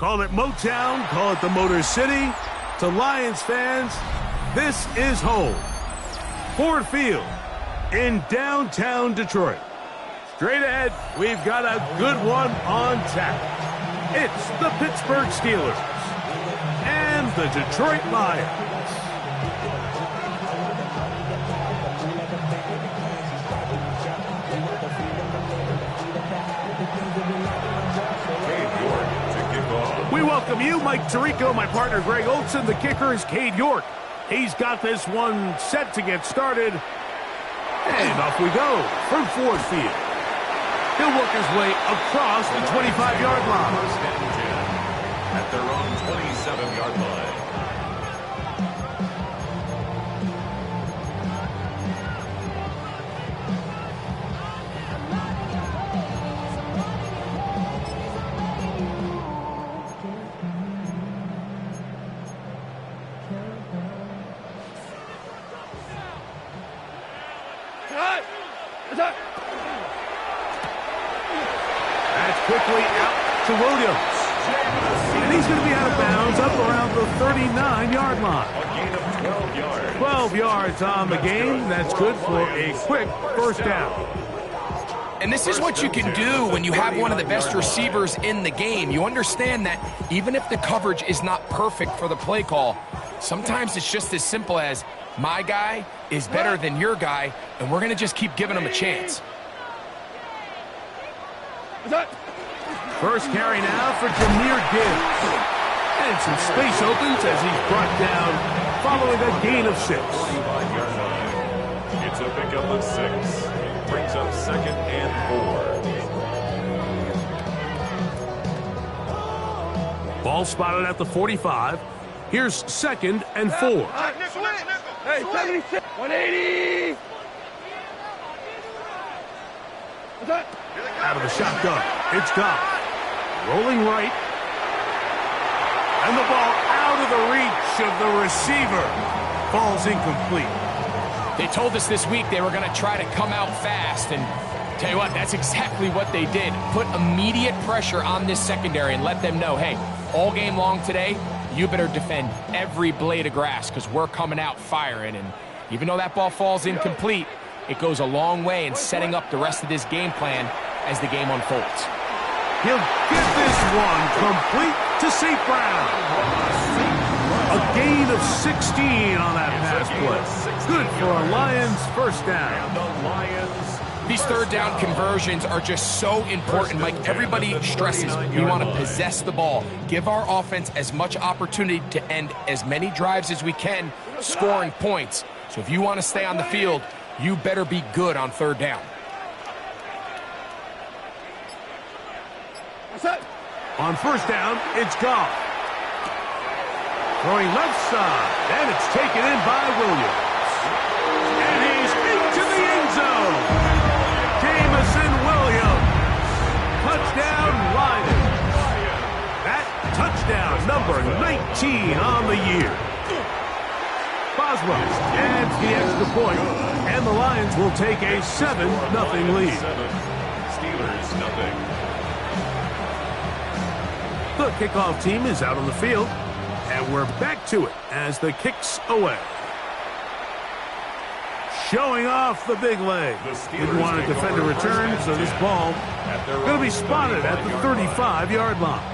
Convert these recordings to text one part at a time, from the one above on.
Call it Motown, call it the Motor City. To Lions fans, this is home. Ford Field in downtown Detroit. Straight ahead, we've got a good one on tap. It's the Pittsburgh Steelers and the Detroit Lions. We welcome you, Mike Tirico, my partner Greg Olson. The kicker is Cade York. He's got this one set to get started. And off we go from Ford Field. He'll work his way across the 25-yard line. At their own 27-yard line. That's quickly out to Williams. And he's going to be out of bounds up around the 39-yard line. A gain of 12 yards. 12 yards on the game. That's good for a quick first down. And this is what you can do when you have one of the best receivers in the game. You understand that even if the coverage is not perfect for the play call, sometimes it's just as simple as my guy is better than your guy, and we're going to just keep giving him a chance. First carry now for Jahmyr Gibbs. And some space opens as he's brought down following a gain of 6. 25-yard line. It's a pickup of 6. Brings up 2nd and 4. Ball spotted at the 45. Here's 2nd and 4. Hey, 76, 180. Out of the shotgun. It's Goff. Rolling right. And the ball out of the reach of the receiver. Falls incomplete. They told us this week they were going to try to come out fast, and tell you what, that's exactly what they did. Put immediate pressure on this secondary and let them know, hey, all game long today, you better defend every blade of grass because we're coming out firing. And even though that ball falls incomplete, it goes a long way in setting up the rest of this game plan as the game unfolds. He'll get this one complete to St. Brown. A gain of 16 on that pass play. Good for a Lions first down. And the Lions. These third down conversions are just so important. Like everybody stresses, we want to possess the ball, give our offense as much opportunity to end as many drives as we can, scoring points. So if you want to stay on the field, you better be good on third down. On first down, it's Goff. Throwing left side, and it's taken in by Williams. And he's into the end zone. Jameson Williams. Touchdown, Lions. That touchdown, number 19 on the year. Boswell adds the extra point, and the Lions will take a 7-0 lead. 7. Steelers, nothing. The kickoff team is out on the field, and we're back to it as the kick's away. Showing off the big leg. Didn't want to defend a return, so this ball going to be spotted at the 35-yard line.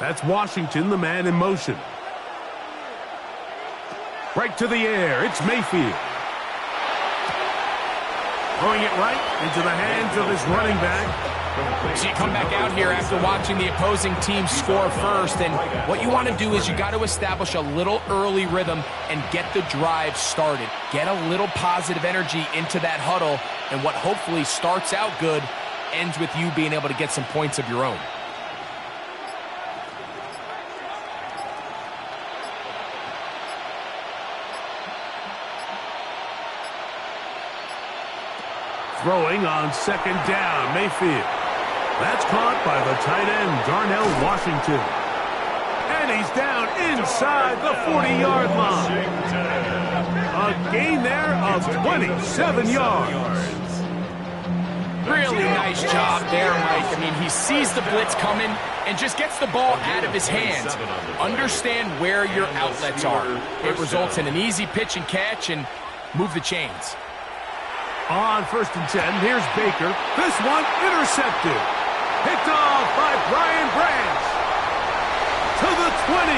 That's Washington, the man in motion. Right to the air. It's Mayfield. Throwing it right into the hands of his running back. So you come back out here after watching the opposing team score first, and what you want to do is you got to establish a little early rhythm and get the drive started. Get a little positive energy into that huddle, and what hopefully starts out good ends with you being able to get some points of your own. throwing on second down. Mayfield. That's caught by the tight end, Darnell Washington. And he's down inside the 40-yard line. A gain there of 27 yards. Really nice job there, Mike. I mean, he sees the blitz coming and just gets the ball out of his hands. Understand where your outlets are. It results in an easy pitch and catch and move the chains. On 1st and 10, here's Baker. This one intercepted. Picked off by Brian Branch. To the 20.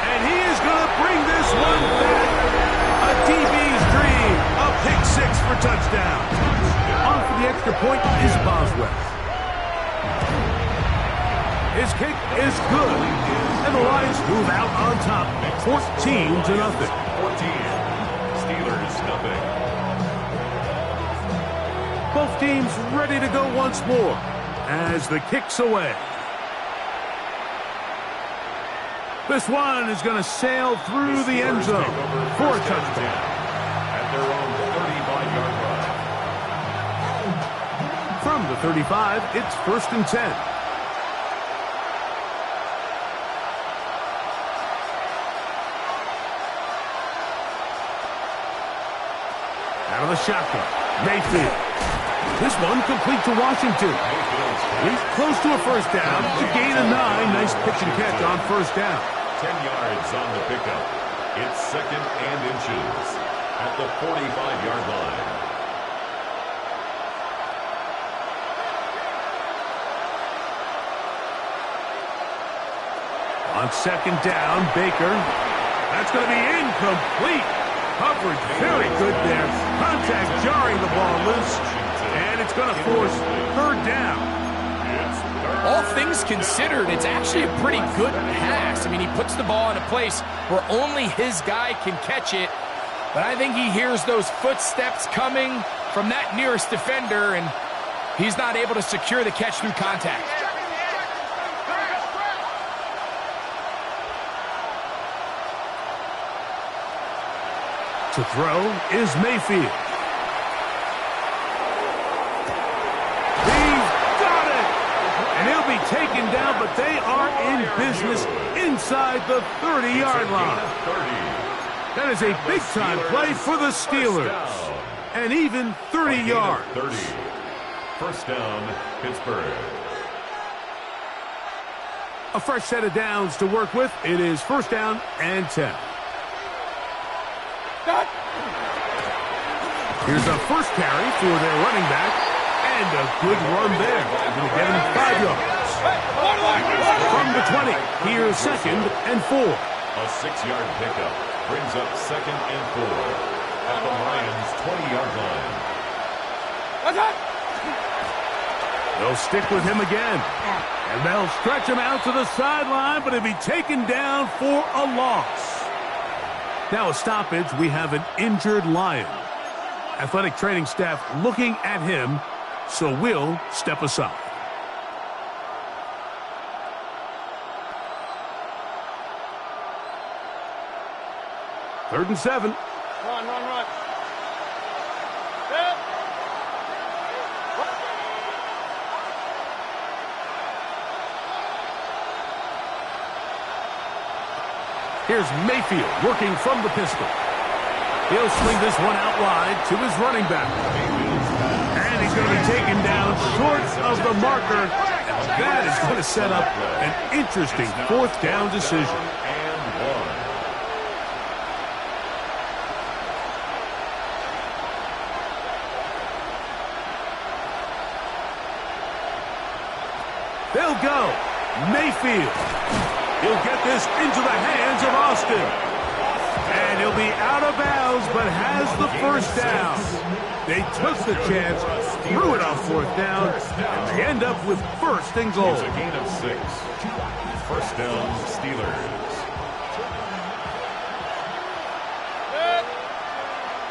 And he is going to bring this one back. A DB's dream. A pick 6 for touchdown. On for the extra point is Boswell. His kick is good. And the Lions move out on top. 14-0. 14. Steelers nothing. Both teams ready to go once more as the kick's away. This one is going to sail through the end zone for a touchdown. At their own 35-yard line. From the 35, it's 1st and 10. Out of the shotgun, Mayfield. This one complete to Washington. He's close to a first down to gain a 9. Nice pitch and catch on first down. 10 yards on the pickup. It's 2nd and inches at the 45-yard line. On 2nd down, Baker. That's going to be incomplete. Coverage very good there. Contact jarring the ball loose. And it's going to force 3rd down. All things considered, it's actually a pretty good pass. I mean, he puts the ball in a place where only his guy can catch it. But I think he hears those footsteps coming from that nearest defender, and he's not able to secure the catch through contact. To throw is Mayfield. He's got it! And he'll be taken down, but they are in business inside the 30-yard line. That is a big-time play for the Steelers. And even 30 yards. 30. First down, Pittsburgh. A fresh set of downs to work with. It is 1st down and 10. Here's a first carry for their running back, and a good run there. Going to get him 5 yards. From the 20, here's 2nd and 4. A 6-yard pickup brings up 2nd and 4 at the Lions' 20-yard line. They'll stick with him again, and they'll stretch him out to the sideline, but he'll be taken down for a loss. Now a stoppage, we have an injured Lion. Athletic training staff looking at him, so we'll step aside. Third and 7. Run. Here's Mayfield working from the pistol. He'll swing this one out wide to his running back. And he's going to be taken down short of the marker. That is going to set up an interesting 4th down decision. They'll go. Mayfield. He'll get this into the hands of Austin. And he'll be out of bounds, but has the first down. They took the chance, threw it on 4th down, and they end up with 1st and goal. It's a gain of 6. First down, Steelers.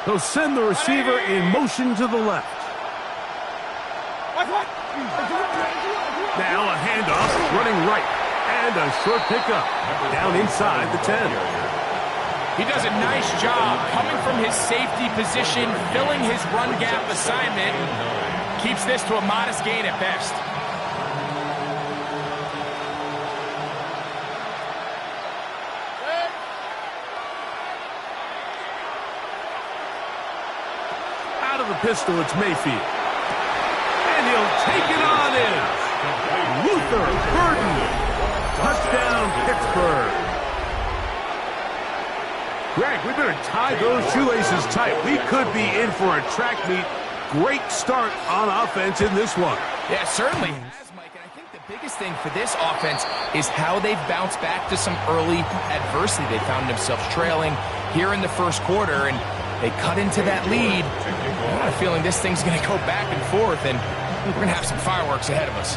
They'll send the receiver in motion to the left. Now a handoff, running right, and a short pickup down inside the 10. He does a nice job coming from his safety position, filling his run gap assignment. Keeps this to a modest gain at best. Out of the pistol, it's Mayfield. And he'll take it on in. Luther Burden. Touchdown, Pittsburgh. Greg, we better tie those shoelaces tight. We could be in for a track meet. Great start on offense in this one. Yeah, certainly has, Mike. And I think the biggest thing for this offense is how they've bounced back to some early adversity. They found themselves trailing here in the first quarter, and they cut into that lead. I have a feeling this thing's going to go back and forth, and we're going to have some fireworks ahead of us.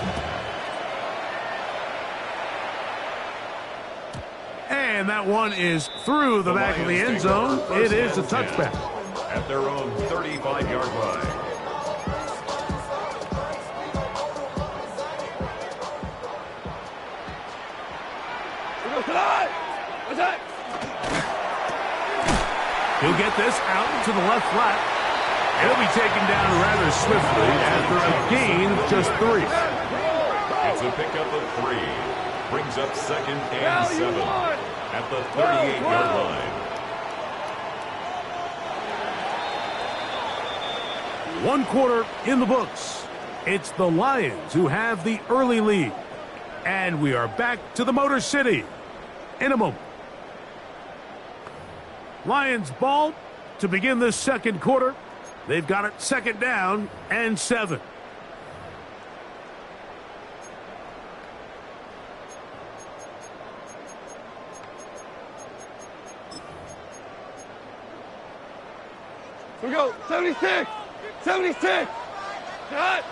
And that one is through the back of the end zone. It is a touchback. At their own 35-yard line. He'll get this out to the left flat. He'll be taken down rather swiftly after a gain of just 3. It's a pickup of 3. Brings up 2nd and 7 at the 38-yard line. 1 quarter in the books. It's the Lions who have the early lead. And we are back to the Motor City in a moment. Lions ball to begin this second quarter. They've got it 2nd down and 7. Here we go. 76. 76. Cut.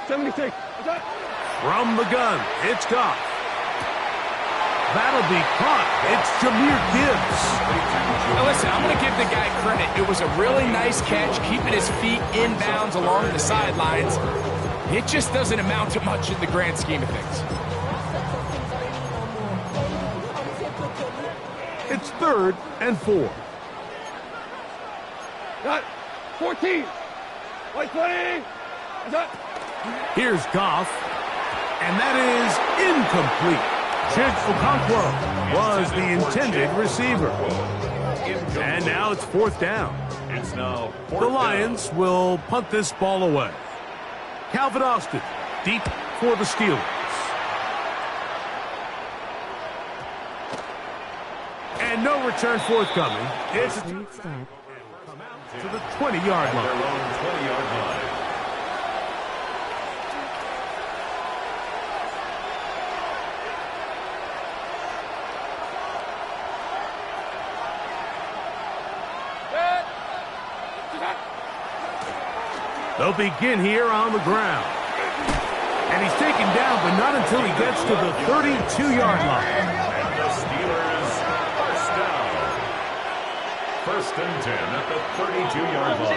76. From the gun, it's Goff. That'll be caught. It's Jahmyr Gibbs. Now listen, I'm going to give the guy credit. It was a really nice catch, keeping his feet inbounds along the sidelines. It just doesn't amount to much in the grand scheme of things. It's 3rd and 4. Cut. 14. White 20. Here's Goff. And that is incomplete. Chig Okonkwo was the intended receiver. And now it's 4th down. It's now 4th The Lions will punt this ball away. Calvin Austin deep for the Steelers. And no return forthcoming. It's to the 20-yard line. Their own 20-yard line. They'll begin here on the ground. And he's taken down, but not until he gets to the 32-yard line. And the Steelers first down. 1st and 10 at the 32-yard line.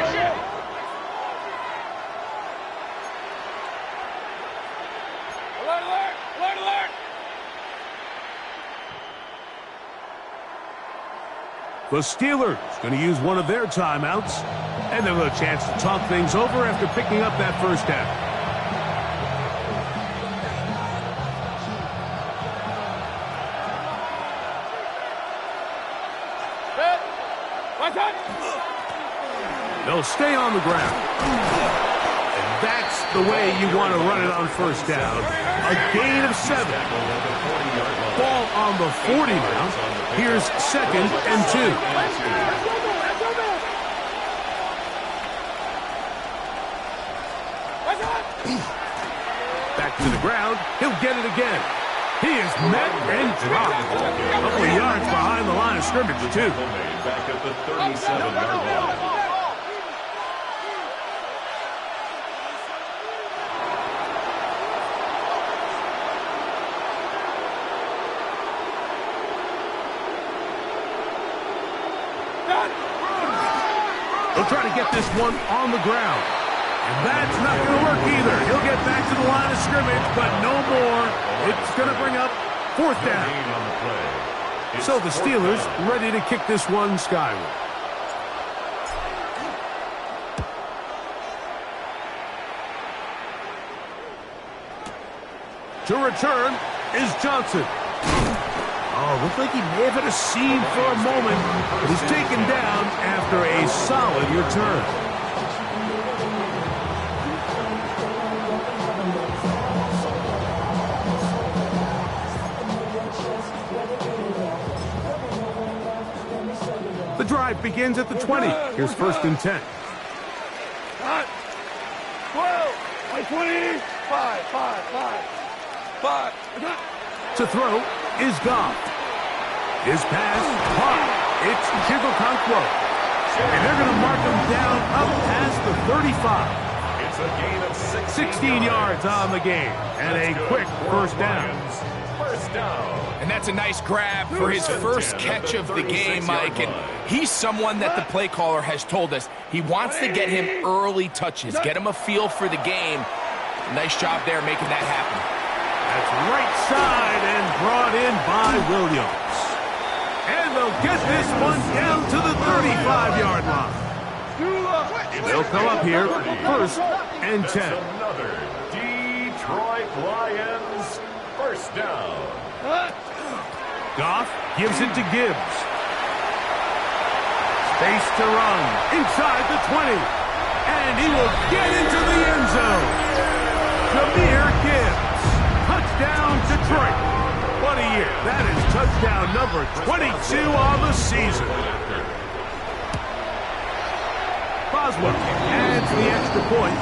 Alert, alert, alert, alert. The Steelers going to use one of their timeouts, and they'll have a chance to talk things over after picking up that first down. They'll stay on the ground. And that's the way you want to run it on first down. A gain of 7. Ball on the 40 now. Here's 2nd and 2. Back to the ground. He'll get it again. He is met and dropped. A couple of yards behind the line of scrimmage, too. Back at the 37-yard line. They'll try to get this one on the ground. And that's not going to work either. He'll get back to the line of scrimmage, but no more. It's going to bring up 4th down. So the Steelers ready to kick this one skyward. To return is Johnson. Oh, looked like he may have hit a seam for a moment, but he's taken down after a solid return. The drive begins at the 20. Here's 1st and 10. Hot. 12. Like 20. 5. To throw is Goff. His pass, caught. It's Chigokonkwo. And they're going to mark him down up past the 35. It's a gain of 16 yards on the game. And a quick first down. First down. And that's a nice grab for his first catch of the game, Mike. And he's someone that the play caller has told us he wants to get him early touches, get him a feel for the game. Nice job there making that happen. That's right side and brought in by Williams. And they'll get this one down to the 35-yard line. They'll come up here 1st and 10. Another Detroit Lions first down. Goff gives it to Gibbs. Space to run inside the 20. And he will get into the end zone. Jahmyr Gibbs. Touchdown, Detroit. What a year. That is touchdown number 22 on the season. Boswell adds the extra point,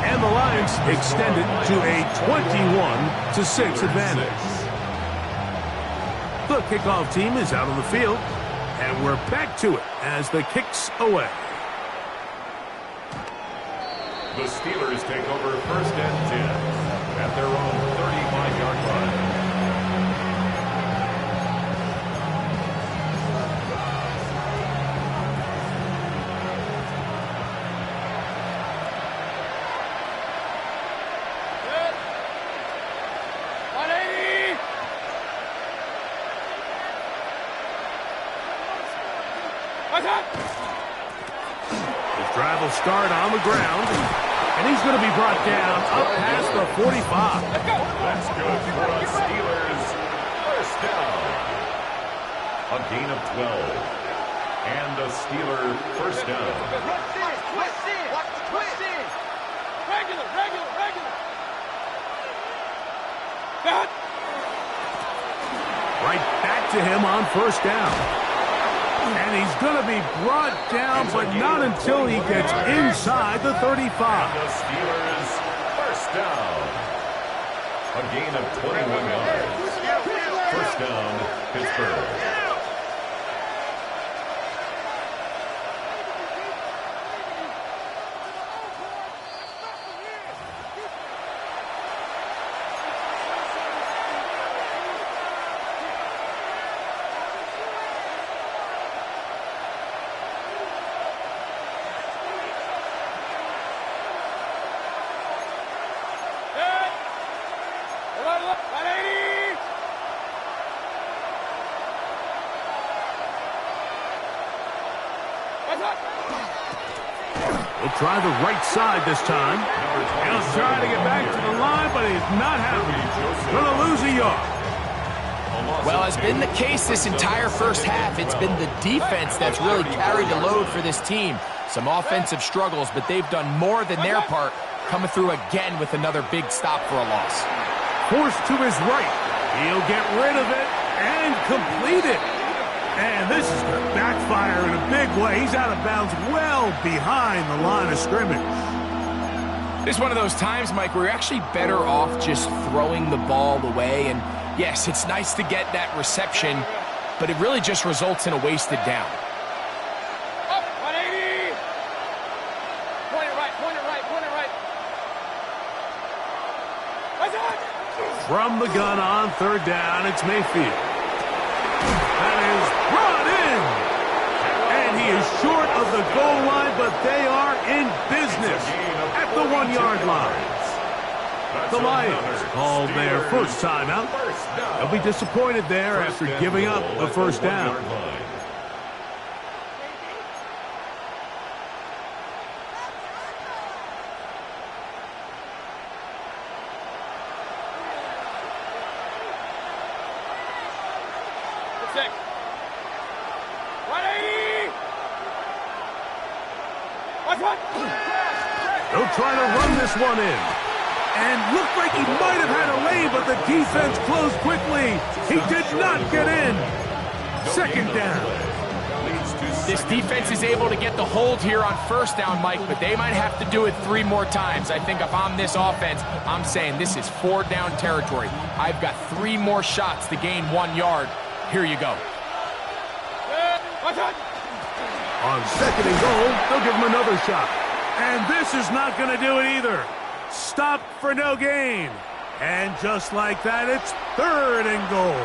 and the Lions extend it to a 21-6 advantage. The kickoff team is out on the field, and we're back to it as the kick's away. The Steelers take over 1st and 10 at their own 35-yard line. His drive will start on the ground, and he's going to be brought down up past the 45. That's good for the Steelers. First down. A gain of 12. And a Steeler first down. Twist in. Regular. Right back to him on 1st down. And he's going to be brought down, but not until he gets inside the 35. The Steelers first down. A gain of 21 yards. First down, Pittsburgh. He'll try the right side this time. He'll try to get back to the line, but he's not happy. Going to lose a yard. Well, as been the case this entire first half, it's been the defense that's really carried the load for this team. Some offensive struggles, but they've done more than their part, coming through again with another big stop for a loss. Forced to his right. He'll get rid of it and complete it. And this is going to backfire in a big way. He's out of bounds well behind the line of scrimmage. It's one of those times, Mike, where you're actually better off just throwing the ball away. And yes, it's nice to get that reception, but it really just results in a wasted down. Up, 180. Point it right. From the gun on 3rd down, it's Mayfield. That is brought in. And he is short of the goal line, but they are in business at the 1-yard line. The Lions called their first timeout. They'll be disappointed there after giving up the first down. 6. 180. Watch one. They'll try to run this one in. And looked like he might have had a lane, but the defense closed quickly. He did not get in. Second down. This defense is able to get the hold here on first down, Mike, but they might have to do it 3 more times. I think if I'm this offense, I'm saying this is 4 down territory. I've got 3 more shots to gain 1 yard. Here you go. Watch out. On second and goal, they'll give him another shot. And this is not going to do it either. Stop for no gain. And just like that, it's third and goal.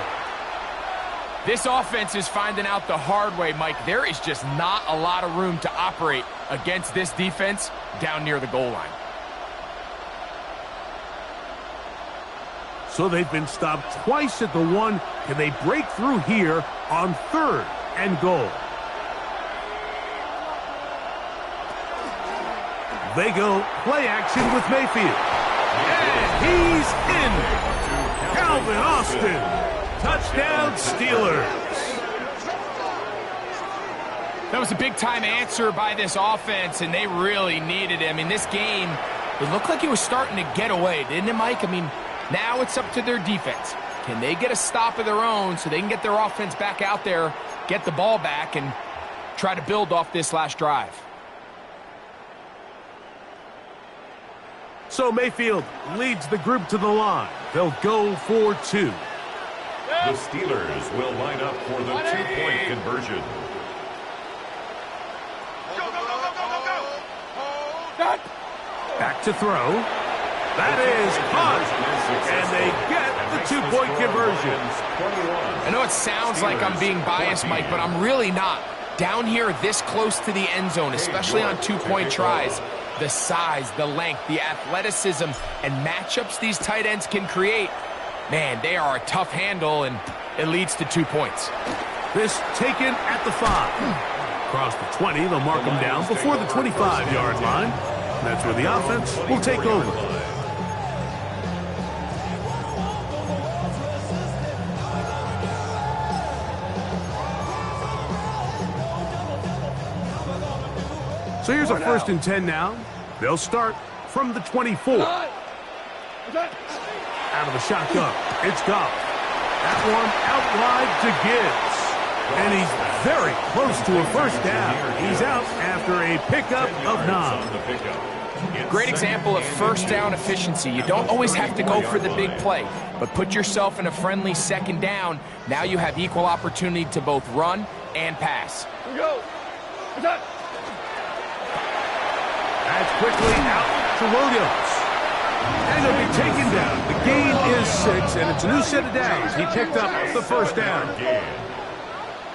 This offense is finding out the hard way, Mike. There is just not a lot of room to operate against this defense down near the goal line. So they've been stopped twice at the 1. Can they break through here on third and goal? They go play action with Mayfield. And he's in. Calvin Austin. Touchdown, Steelers. That was a big-time answer by this offense, and they really needed it. I mean, this game, it looked like it was starting to get away, didn't it, Mike? I mean, now it's up to their defense. Can they get a stop of their own so they can get their offense back out there, get the ball back, and try to build off this last drive? So Mayfield leads the group to the line. They'll go for 2. The Steelers will line up for the 2-point conversion. Back to throw. That is caught. And they get the 2-point conversion. I know it sounds like I'm being biased, Mike, but I'm really not. Down here this close to the end zone, especially on 2-point tries, the size, the length, the athleticism, and matchups these tight ends can create, man, they are a tough handle, and it leads to 2 points. This taken at the 5. Across the 20, they'll mark him down before the 25-yard line. That's where the offense will take over. So here's a 1st and 10 now. They'll start from the 24. Out of the shotgun, it's Goff. That one out wide to Gibbs. And he's very close to a 1st down. He's out after a pickup of 9. Great example of 1st down efficiency. You don't always have to go for the big play, but put yourself in a friendly 2nd down. Now you have equal opportunity to both run and pass. Here we go. That's quickly out to Williams. And he'll be taken down. The gain is 6, and it's a new set of downs. He picked up the 1st down.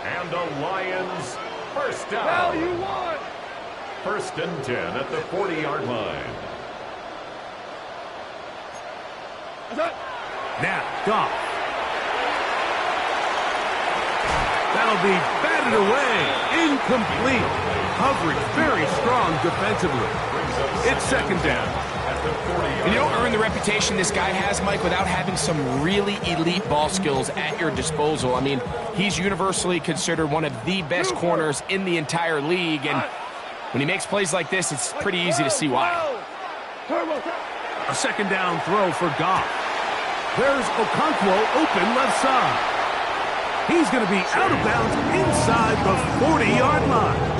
And the Lions, 1st down. Now you won. 1st and 10 at the 40-yard line. Now, Goff. That'll be batted away. Incomplete. Coverage very strong defensively. It's 2nd down. And you don't earn the reputation this guy has, Mike, without having some really elite ball skills at your disposal. I mean, he's universally considered one of the best corners in the entire league, and when he makes plays like this, it's pretty easy to see why. A 2nd down throw for Goff. There's Okonkwo open left side. He's going to be out of bounds inside the 40-yard line.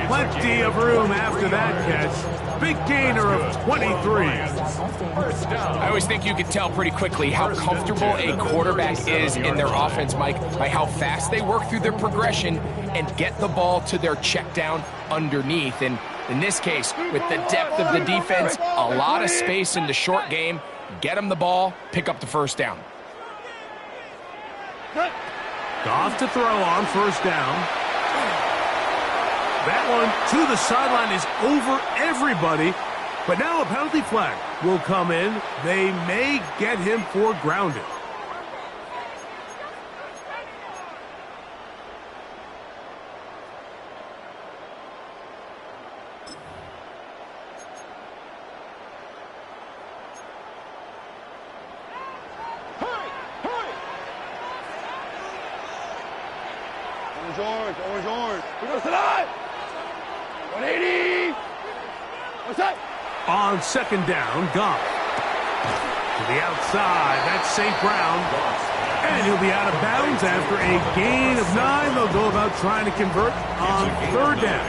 Plenty of room after that catch. Big gainer of 23. I always think you can tell pretty quickly how comfortable a quarterback is in their offense, Mike, by how fast they work through their progression and get the ball to their check down underneath. And in this case, with the depth of the defense, a lot of space in the short game, get them the ball, pick up the 1st down. Goff to throw on 1st down. That one to the sideline is over everybody. But now a penalty flag will come in. They may get him for grounding. orange. We go to the 180. What's that? On second down, Goff. To the outside, that's St. Brown. And he'll be out of bounds after a gain of 9. They'll go about trying to convert on third down.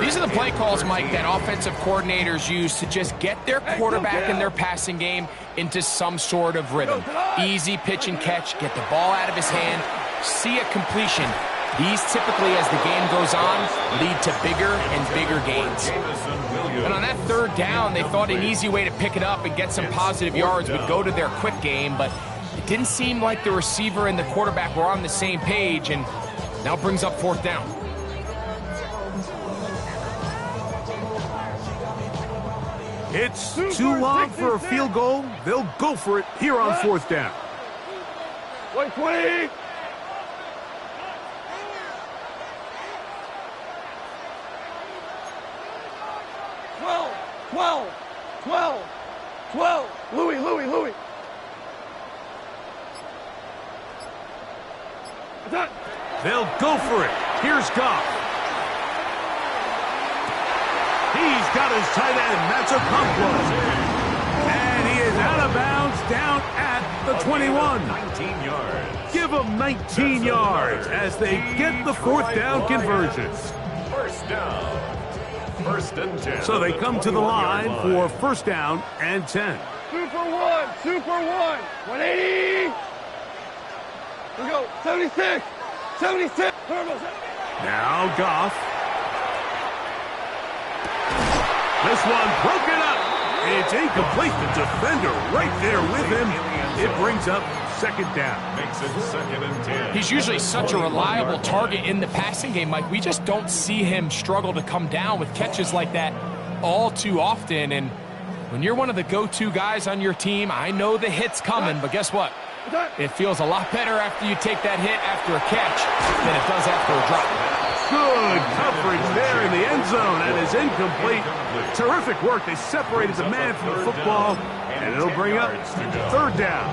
These are the play calls, Mike, that offensive coordinators use to just get their quarterback and their passing game into some sort of rhythm. Easy pitch and catch, get the ball out of his hand, see a completion. These typically, as the game goes on, lead to bigger and bigger gains. And on that third down, they thought an easy way to pick it up and get some positive yards would go to their quick game, but it didn't seem like the receiver and the quarterback were on the same page, and now brings up fourth down. It's too long for a field goal. They'll go for it here on fourth down. 120. Louis. They'll go for it. Here's Goff. He's got his tight end, Matsukamplo. And he is out of bounds down at the 21. 19 yards. Give them 19 yards as they get the fourth down conversion. First down. First and 10. So they come to the line for first down and 10. Super one. 180. We go. 76. Now Goff. This one broken up. It's incomplete. The defender right there with him. It brings up second down. Makes it second and 10. He's usually such a reliable target in the passing game, Mike. We just don't see him struggle to come down with catches like that all too often. And when you're one of the go-to guys on your team, I know the hit's coming, but guess what? It feels a lot better after you take that hit after a catch than it does after a drop. Good coverage there in the end zone, and is incomplete. Terrific work. They separated the man from the football, and it'll bring up third down.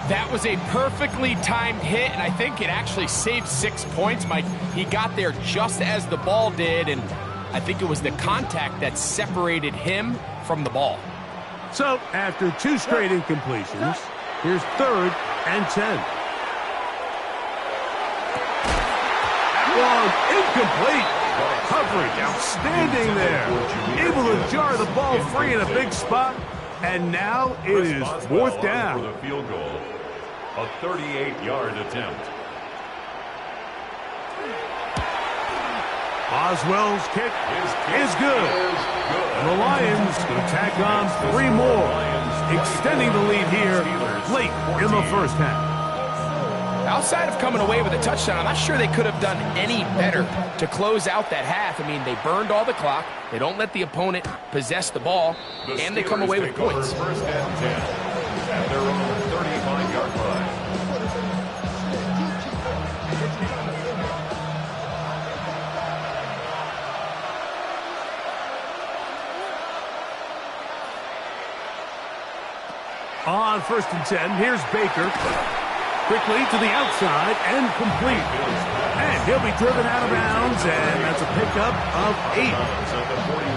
That was a perfectly timed hit, and I think it actually saved 6 points, Mike. He got there just as the ball did, and I think it was the contact that separated him from the ball. So, after 2 straight incompletions, here's third and 10. One incomplete. Coverage outstanding there. Able to jar the ball free in a big spot. And now it is fourth down. For the field goal. A 38-yard attempt. Boswell's kick is good. The Lions will tack on 3 more, extending the lead here late in the first half. Outside of coming away with a touchdown, I'm not sure they could have done any better to close out that half. I mean, they burned all the clock. They don't let the opponent possess the ball, and they come away with points. First and 10 at their own 35-yard line. On first and 10, here's Baker. Quickly to the outside and complete. And he'll be driven out of bounds, and that's a pickup of 8.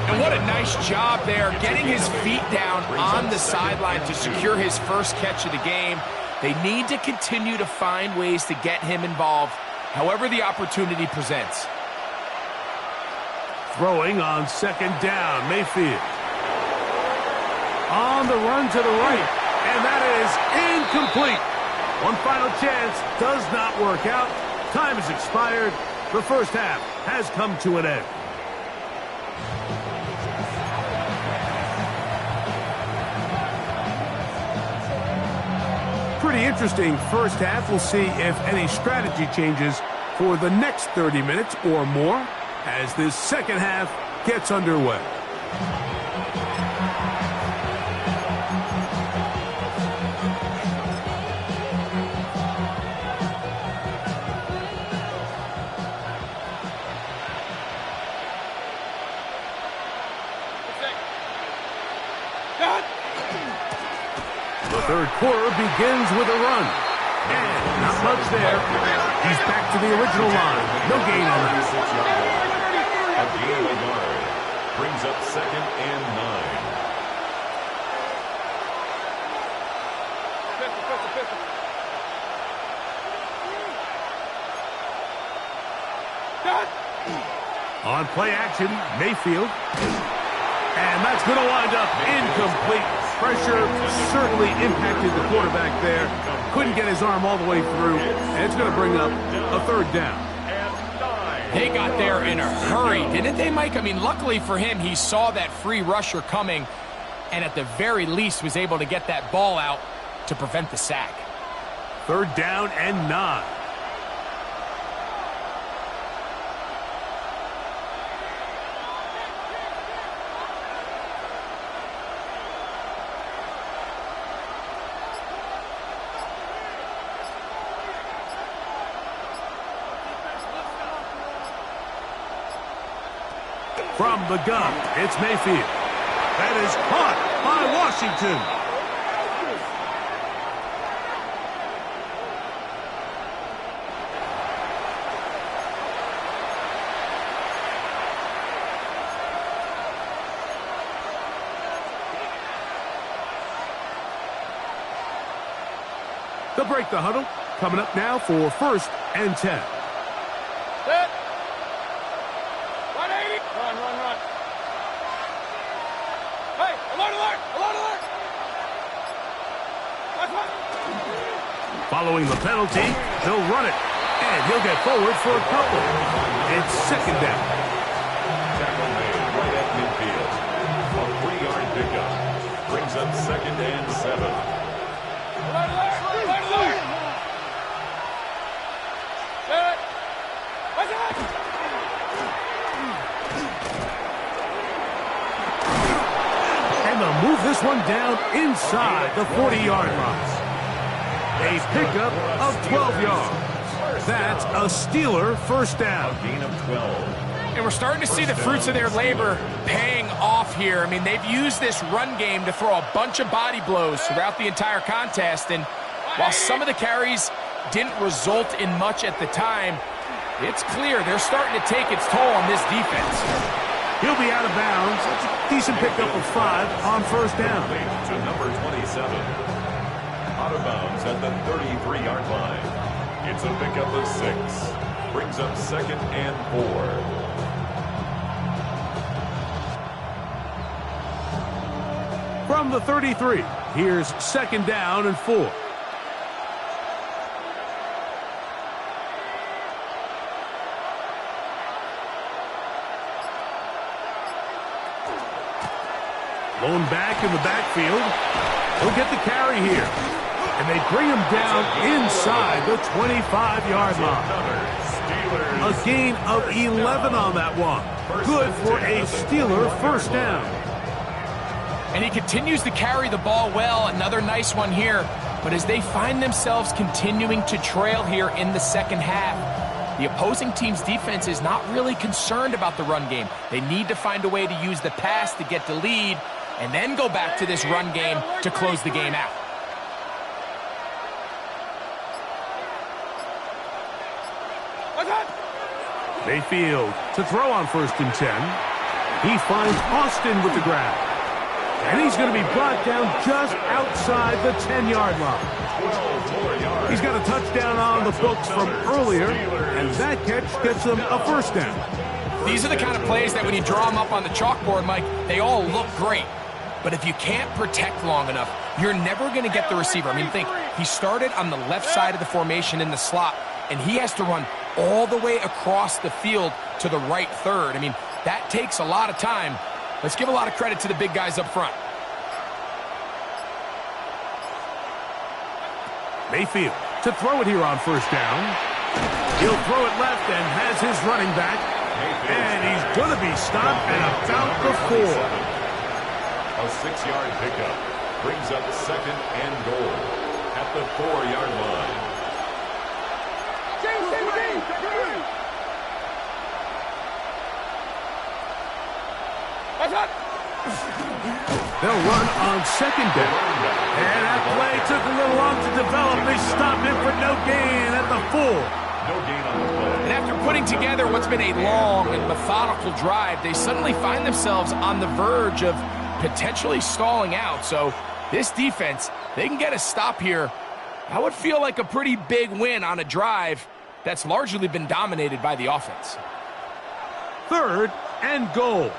And what a nice job there, getting his feet down on the sideline to secure his first catch of the game. They need to continue to find ways to get him involved, however the opportunity presents. Throwing on second down, Mayfield. On the run to the right, and that is incomplete. One final chance, does not work out. Time has expired. The first half has come to an end. Pretty interesting first half. We'll see if any strategy changes for the next 30 minutes or more as this second half gets underway. The third quarter begins with a run. And not much there. He's back to the original line. No gain on that. A gain of a yard. Brings up 2nd and 9. On play action, Mayfield. And that's going to wind up incomplete. Pressure certainly impacted the quarterback there. Couldn't get his arm all the way through. And it's going to bring up a 3rd down. They got there in a hurry, didn't they, Mike? I mean, luckily for him, he saw that free rusher coming and at the very least was able to get that ball out to prevent the sack. 3rd down and 9. From the gun, it's Mayfield. That is caught by Washington. They'll break the huddle. Coming up now for 1st and 10. Set. 180. Run. Hey, alert. That's one. Following the penalty, they'll run it. And he'll get forward for a couple. It's 2nd down. Tackle made right at midfield. A 3-yard pickup. Brings up 2nd and 7. Alert. Set. What's that? And they'll move this one down inside the 40-yard line. A pickup of 12 yards. That's a Steeler 1st down. A gain of 12. And we're starting to see the fruits of their labor paying off here. I mean, they've used this run game to throw a bunch of body blows throughout the entire contest. And while some of the carries didn't result in much at the time, it's clear they're starting to take its toll on this defense. He'll be out of bounds. Decent pickup of 5 on 1st down. To number 27. Out of bounds at the 33-yard line. It's a pickup of 6. Brings up 2nd and 4. From the 33, here's 2nd down and 4. Blown back in the backfield. He'll get the carry here. And they bring him down inside the 25-yard line. A gain of 11 on that one. Good for a Steeler 1st down. And he continues to carry the ball well. Another nice one here. But as they find themselves continuing to trail here in the 2nd half, the opposing team's defense is not really concerned about the run game. They need to find a way to use the pass to get the lead and then go back to this run game to close the game out. Mayfield to throw on 1st and 10. He finds Austin with the grab. And he's going to be brought down just outside the 10-yard line. He's got a touchdown on the books from earlier, and that catch gets him a 1st down. These are the kind of plays that when you draw them up on the chalkboard, Mike, they all look great. But if you can't protect long enough, you're never going to get the receiver. I mean, think, he started on the left side of the formation in the slot, and he has to run all the way across the field to the right third. I mean, that takes a lot of time. Let's give a lot of credit to the big guys up front. Mayfield to throw it here on 1st down. He'll throw it left and has his running back. And he's going to be stopped at about the 4. A 6-yard pickup brings up 2nd and goal at the 4-yard line. They'll run on 2nd down. And that play took a little long to develop. They stopped him for no gain at the 4. No gain on the play. And after putting together what's been a long and methodical drive, they suddenly find themselves on the verge of potentially stalling out. So this defense, they can get a stop here. That would feel like a pretty big win on a drive that's largely been dominated by the offense. 3rd and goal.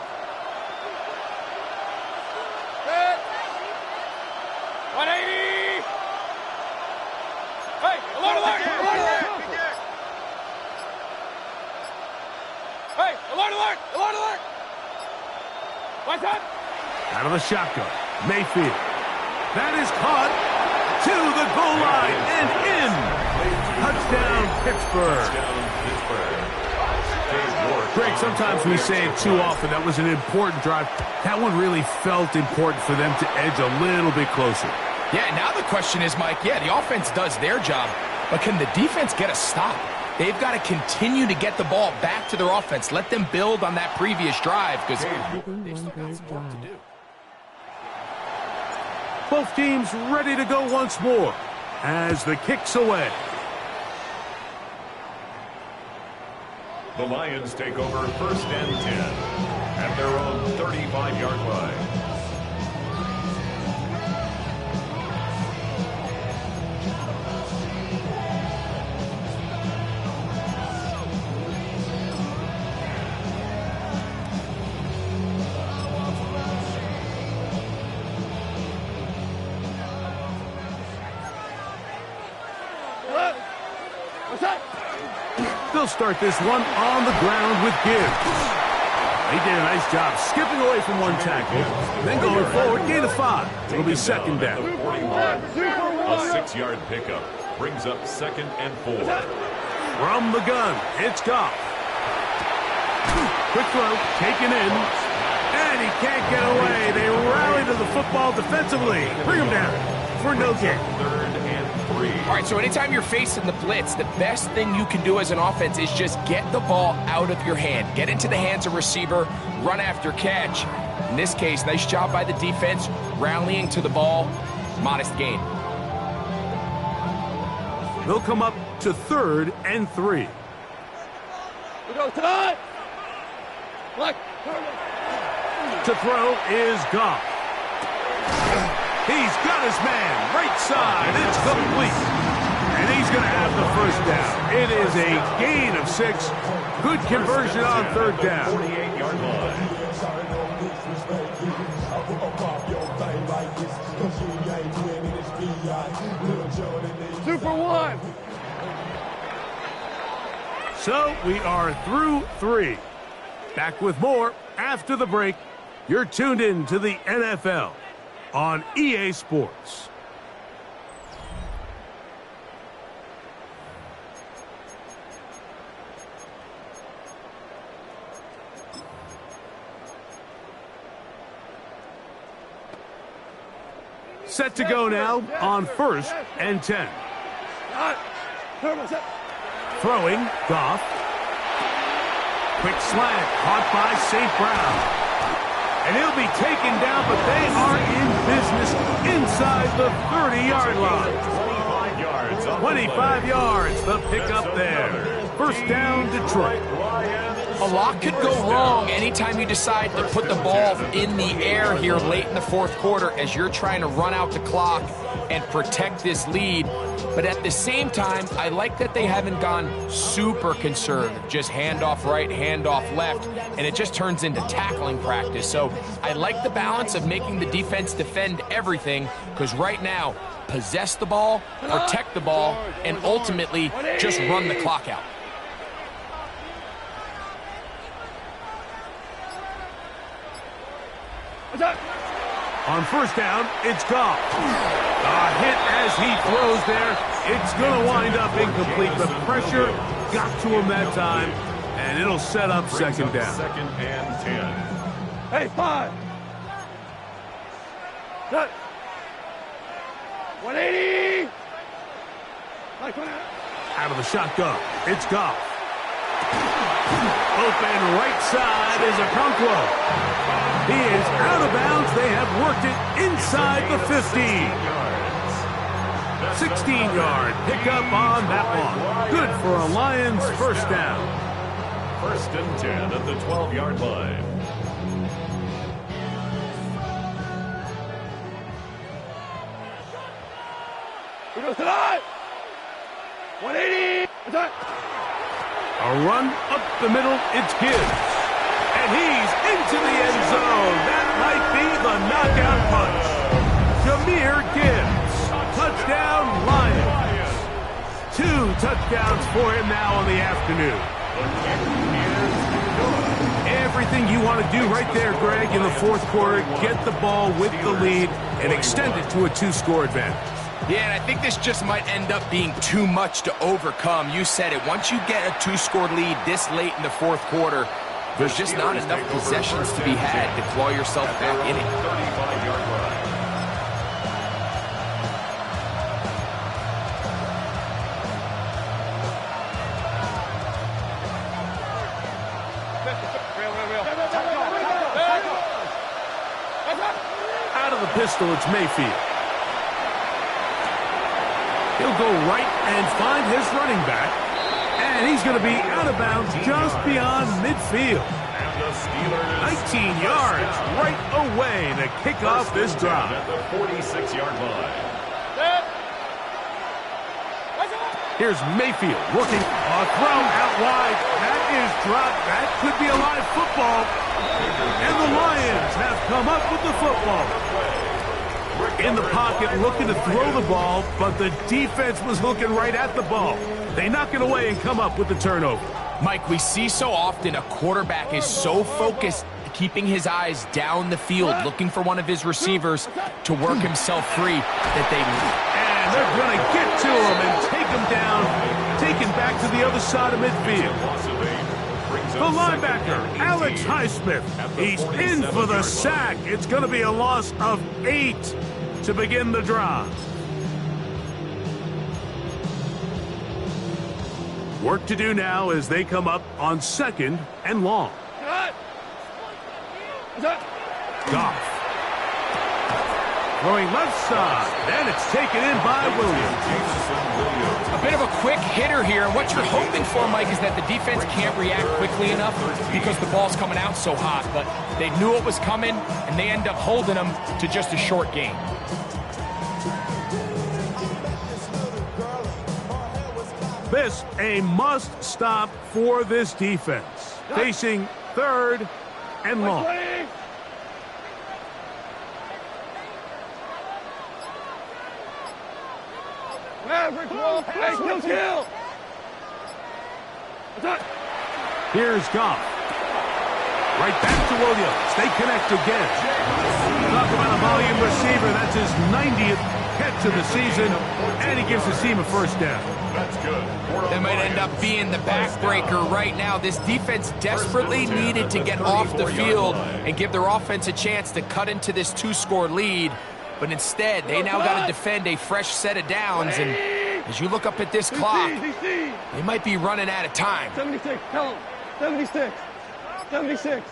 Set. 180. Hey, alert, alert, alert, alert. Hey, alert, alert, alert, alert. What's up? Out of the shotgun. Mayfield. That is caught to the goal line and in. Touchdown, Pittsburgh. Greg, sometimes we say it too often. That was an important drive. That one really felt important for them to edge a little bit closer. Yeah, now the question is, Mike, yeah, the offense does their job, but can the defense get a stop? They've got to continue to get the ball back to their offense. Let them build on that previous drive because they've still got some work to do. Both teams ready to go once more as the kick's away. The Lions take over 1st and 10 at their own 35-yard line. What's up? They'll start this one on the ground with Gibbs. He did a nice job skipping away from one tackle, then going forward, gain of 5. It'll be 2nd down. A 6-yard pickup brings up 2nd and 4. From the gun, it's Goff. Quick throw, taken in, and he can't get away. They rally to the football defensively. Bring him down for no gain. 3rd and 3. All right, so anytime you're facing the blitz, the best thing you can do as an offense is just get the ball out of your hand. Get into the hands of receiver, run after catch. In this case, nice job by the defense, rallying to the ball, modest gain. They'll come up to 3rd and 3. We go time. Look. To throw is Goff. He's got his man, right side, it's complete. And he's going to have the 1st down. It is a gain of 6. Good conversion on 3rd down. 48-yard line. Super 1. So we are through 3. Back with more after the break. You're tuned in to the NFL on EA Sports. Set to go now on 1st and 10. Throwing, Goff. Quick slant, caught by St. Brown. And he'll be taken down, but they are in business inside the 30-yard line. 25 yards, the pickup there. 1st down, Detroit. A lot could go wrong anytime you decide to put the ball in the air here late in the 4th quarter as you're trying to run out the clock and protect this lead. But at the same time, I like that they haven't gone super conservative, just handoff right, handoff left, and it just turns into tackling practice. So I like the balance of making the defense defend everything, because right now, possess the ball, protect the ball, and ultimately just run the clock out. On 1st down, it's Goff. A hit as he throws there. It's going to wind up incomplete. The pressure got to him that time, and it'll set up 2nd down. 2nd and 10. Hey, 5. Cut. 180. Out of the shotgun, it's Goff. Open right side is Okonkwo. He is out of bounds. They have worked it inside the 15. 16-yard pickup on that one. Good for a Lions first down. 1st and 10 at the 12-yard line. We go tonight. 180. A run up the middle, it's Gibbs. And he's into the end zone. That might be the knockout punch. Jahmyr Gibbs. Touchdown, Lions. 2 touchdowns for him now on the afternoon. Everything you want to do right there, Greg, in the fourth quarter. Get the ball with the lead and extend it to a 2-score advantage. Yeah, and I think this just might end up being too much to overcome. You said it. Once you get a 2-score lead this late in the fourth quarter, there's just not enough possessions to be had to claw yourself back in it. 35-yard line. Out of the pistol, it's Mayfield. He'll go right and find his running back. And he's going to be out of bounds just beyond midfield. 19 yards right away to kick off this drive. At the 46-yard line. Here's Mayfield working a throw out wide. That is dropped. That could be a live football. And the Lions have come up with the football. In the pocket looking to throw the ball, but the defense was looking right at the ball. They knock it away and come up with the turnover. Mike, we see so often a quarterback is so focused keeping his eyes down the field, looking for one of his receivers to work himself free that they and they're going to get to him and take him down, taken back to the other side of midfield. The linebacker, Alex Highsmith, he's in for the sack. It's going to be a loss of 8 to begin the drive. Work to do now as they come up on 2nd and long. Goff. Throwing left side, and it's taken in by Williams. A bit of a quick hitter here. What you're hoping for, Mike, is that the defense can't react quickly enough because the ball's coming out so hot. But they knew it was coming, and they end up holding them to just a short gain. This a must-stop for this defense. Facing 3rd and long. Here's Goff. Right back to Williams. They connect again. Talk about a volume receiver. That's his 90th catch of the season, and he gives his team a first down. That's good. That might end up being the backbreaker right now. This defense desperately needed to get off the field and give their offense a chance to cut into this 2-score lead. But instead, they now got to defend a fresh set of downs. And as you look up at this clock, they might be running out of time. 76, tell him. 76. 76.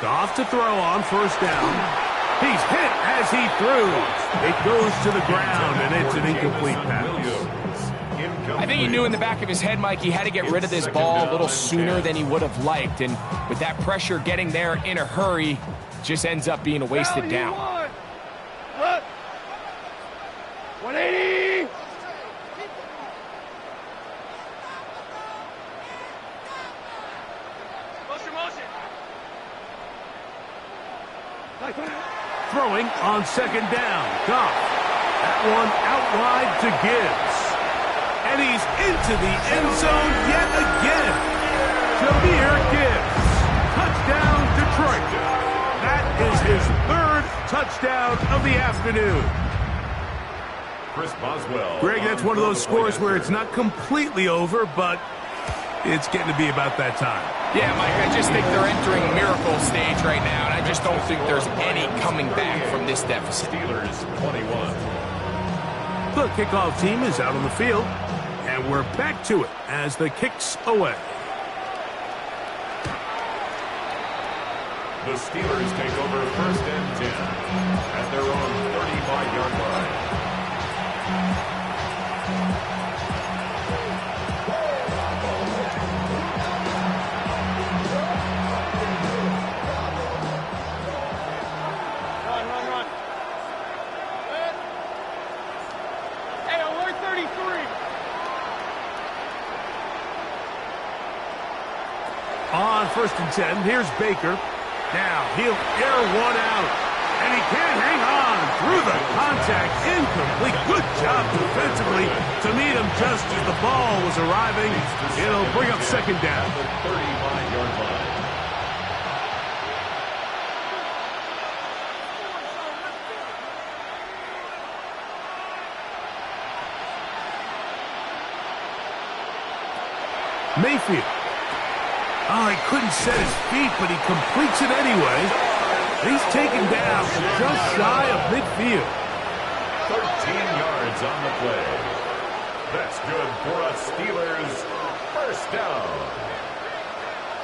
Goff to throw on first down. He's hit as he throws. It goes to the ground, and it's an incomplete pass. I think he knew in the back of his head, Mike, he had to get rid of this ball a little sooner than he would have liked. And with that pressure getting there in a hurry, just ends up being a wasted down. 180. Throwing on 2nd down. Goff. That one out wide to Gibbs. And he's into the end zone yet again. Jahmyr Gibbs. Touchdown, Detroit. That is his 3rd touchdown of the afternoon. Chris Boswell. Greg, that's one of those scores where it's not completely over, but it's getting to be about that time. Yeah, Mike, I just think they're entering miracle stage right now, and I just don't think there's any coming back from this deficit. Steelers 21. The kickoff team is out on the field, and we're back to it as the kick's away. The Steelers take over 1st and 10 at their own 35-yard line. On 1st and 10, here's Baker. Now he'll air one out, and he can't hang on through the contact. Incomplete. Good job defensively to meet him just as the ball was arriving. It'll bring up 2nd down. The 35-yard line. Mayfield. Oh, he couldn't set his feet, but he completes it anyway. He's taken down just shy of midfield. 13 yards on the play. That's good for a Steelers 1st down.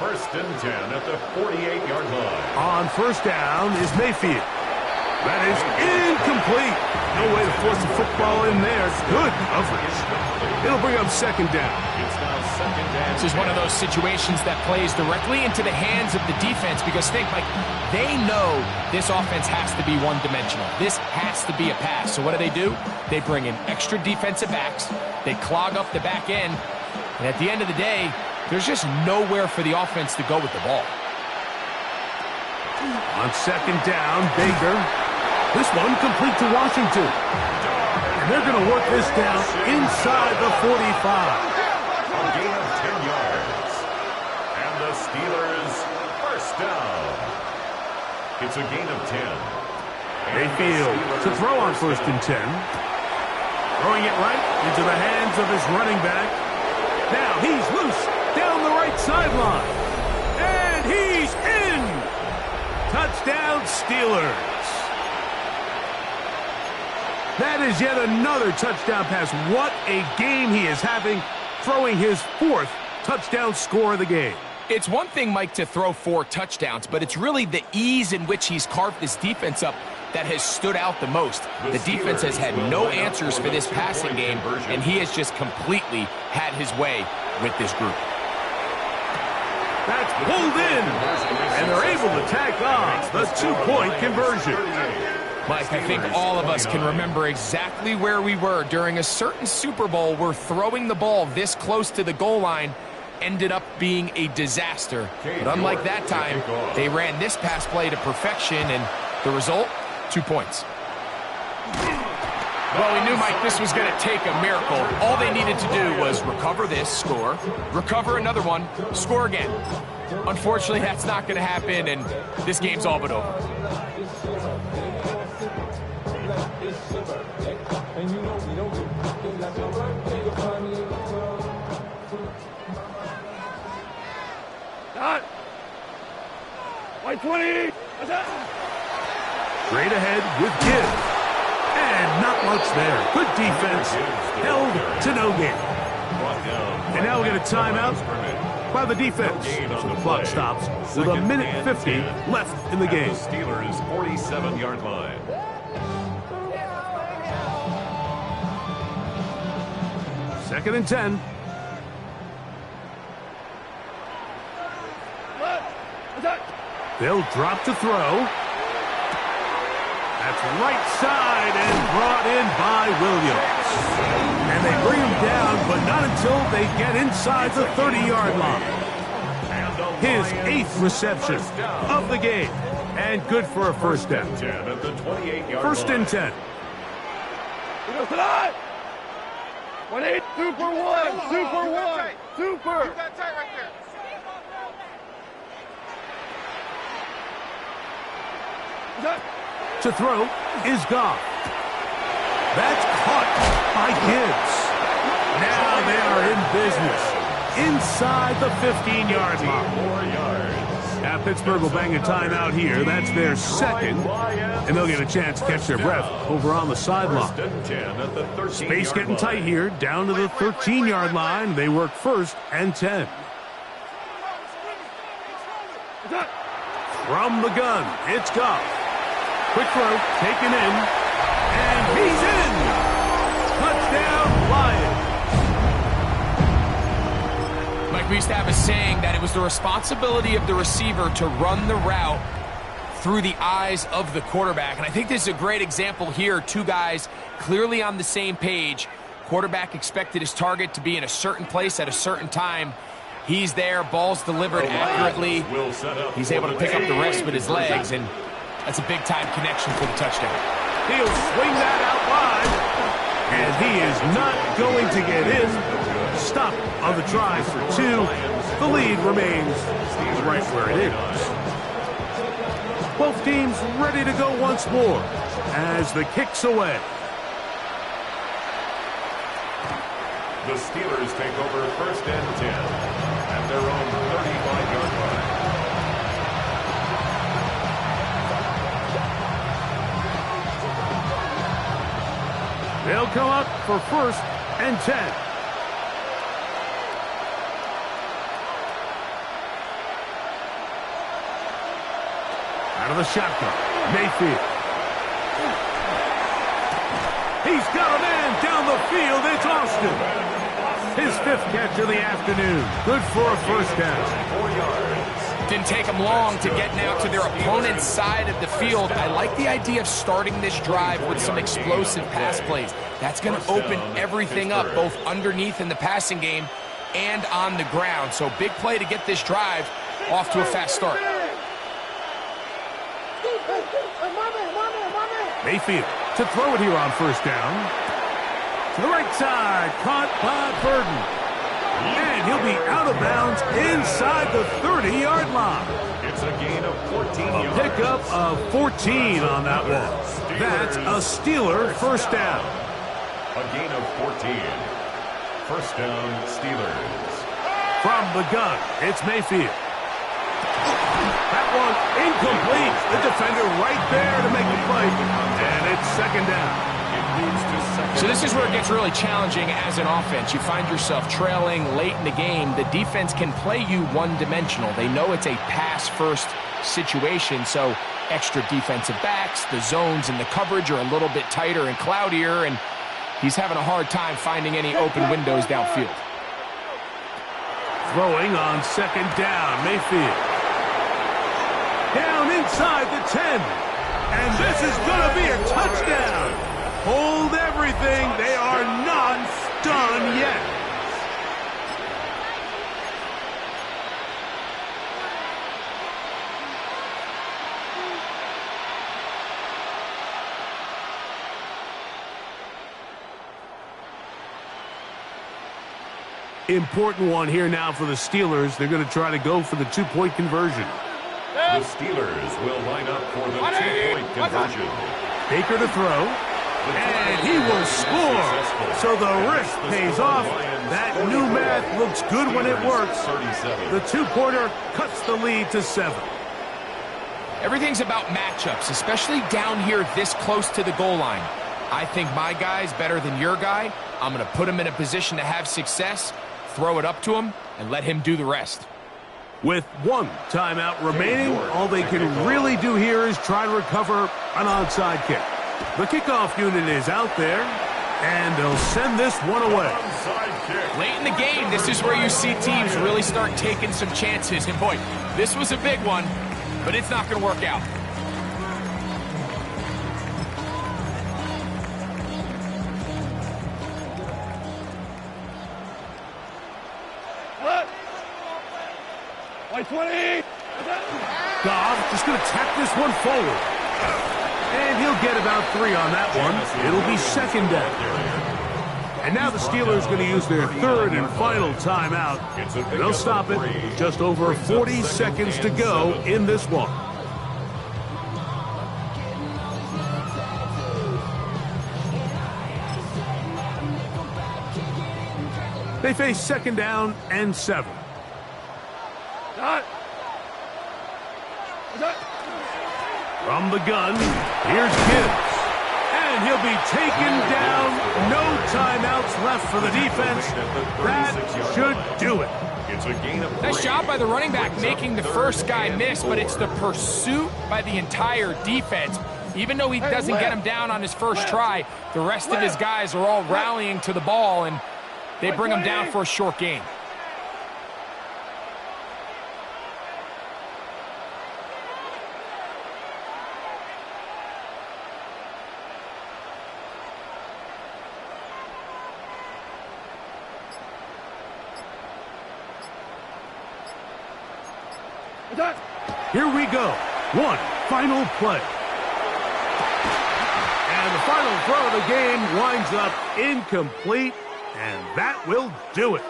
1st and 10 at the 48-yard line. On 1st down is Mayfield. That is incomplete. No way to force the football in there. Good coverage. It'll bring up 2nd down. It's now 2nd down. This is one of those situations that plays directly into the hands of the defense because think, like, they know this offense has to be one-dimensional. This has to be a pass. So what do? They bring in extra defensive backs. They clog up the back end. And at the end of the day, there's just nowhere for the offense to go with the ball. On 2nd down, Baker. This one complete to Washington. And they're going to work this down inside the 45. A gain of 10 yards. And the Steelers 1st down. It's a gain of 10. Mayfield to throw on 1st and 10. Throwing it right into the hands of his running back. Now he's loose down the right sideline. And he's in. Touchdown, Steelers. That is yet another touchdown pass. What a game he is having, throwing his 4th touchdown score of the game. It's one thing, Mike, to throw 4 touchdowns, but it's really the ease in which he's carved this defense up that has stood out the most. The defense has had no answers for this passing game, and he has just completely had his way with this group. That's pulled in, and they're able to tack on the 2-point conversion. Mike, I think all of us can remember exactly where we were during a certain Super Bowl where throwing the ball this close to the goal line ended up being a disaster. But unlike that time, they ran this pass play to perfection, and the result, 2 points. Well, we knew, Mike, this was going to take a miracle. All they needed to do was recover this, score, recover another one, score again. Unfortunately, that's not going to happen, and this game's all but over. White 20. Straight ahead with Gibbs. And not much there. Good defense. Held to no gain. And now we get a timeout by the defense. So the clock stops with 1:50 left in the game. Steelers 47-yard line. Second and 10. They'll drop to throw. That's right side and brought in by Williams. And they bring him down, but not until they get inside the 30-yard line. His 8th reception of the game. And good for a 1st down. 1st and 10. He goes tonight. 1-8, super 1, super 1, super. Keep that tight right there. To throw is Goff. That's caught by Gibbs. Now they are in business inside the 15-yard line. Now Pittsburgh will bang a timeout here. That's their 2nd, and they'll get a chance to catch their breath over on the sideline. Space getting tight here, down to the 13-yard line. They work 1st and 10. From the gun, it's Goff. Quick throw, taken in, and he's in! Touchdown, Lions! Mike, we used to have a saying that it was the responsibility of the receiver to run the route through the eyes of the quarterback. And I think this is a great example here. Two guys clearly on the same page. Quarterback expected his target to be in a certain place at a certain time. He's there, ball's delivered accurately. He's able to pick up the rest with his legs, and that's a big-time connection for the touchdown. He'll swing that out wide, and he is not going to get in. Stop on the try for 2. The lead remains right where it is. Both teams ready to go once more as the kick's away. The Steelers take over 1st and 10 at their own 35-yard line. They'll come up for 1st and 10. Out of the shotgun, Mayfield. He's got a man down the field. It's Austin. His 5th catch of the afternoon. Good for a 1st down. 4 yards. Didn't take them long to get now to their opponent's side of the field. I like the idea of starting this drive with some explosive pass plays. That's going to open everything up, both underneath in the passing game and on the ground. So big play to get this drive off to a fast start. Mayfield to throw it here on 1st down. To the right side, caught by Burden. And he'll be out of bounds inside the 30-yard line. It's a gain of 14 yards. A pickup of 14 on that one. That's a Steeler 1st down. A gain of 14. 1st down, Steelers. From the gun, it's Mayfield. That one incomplete. The defender right there to make the play. And it's 2nd down. So this is where it gets really challenging as an offense. You find yourself trailing late in the game. The defense can play you one-dimensional. They know it's a pass-first situation, so extra defensive backs, the zones and the coverage are a little bit tighter and cloudier, and he's having a hard time finding any open windows downfield. Throwing on 2nd down, Mayfield. Down inside the 10. And this is going to be a touchdown. Hold everything. They are not done yet. Important one here now for the Steelers. They're going to try to go for the 2-point conversion. The Steelers will line up for the 2-point conversion. Baker to throw. And he will score. So the risk pays off. That new math looks good when it works. The 2-pointer cuts the lead to 7. Everything's about matchups, especially down here this close to the goal line. I think my guy's better than your guy. I'm going to put him in a position to have success, throw it up to him, and let him do the rest. With 1 timeout remaining, all they can really do here is try to recover an onside kick. The kickoff unit is out there, and they'll send this one away. Late in the game, this is where you see teams really start taking some chances. And boy, this was a big one, but it's not going to work out. White 20. Goff just going to tap this one forward. And he'll get about 3 on that one. It'll be 2nd down. And now the Steelers going to use their 3rd and final timeout. They'll stop it. Just over 40 seconds to go in this one. They face 2nd down and 7. From the gun, here's Gibbs. And he'll be taken down. No timeouts left for the defense. That should do it. It's a gain of 3. Nice job by the running back making the first guy miss, but it's the pursuit by the entire defense. Even though he doesn't get him down on his first try, the rest of his guys are all rallying to the ball, and they bring him down for a short gain. Here we go. One final play. And the final throw of the game winds up incomplete, and that will do it.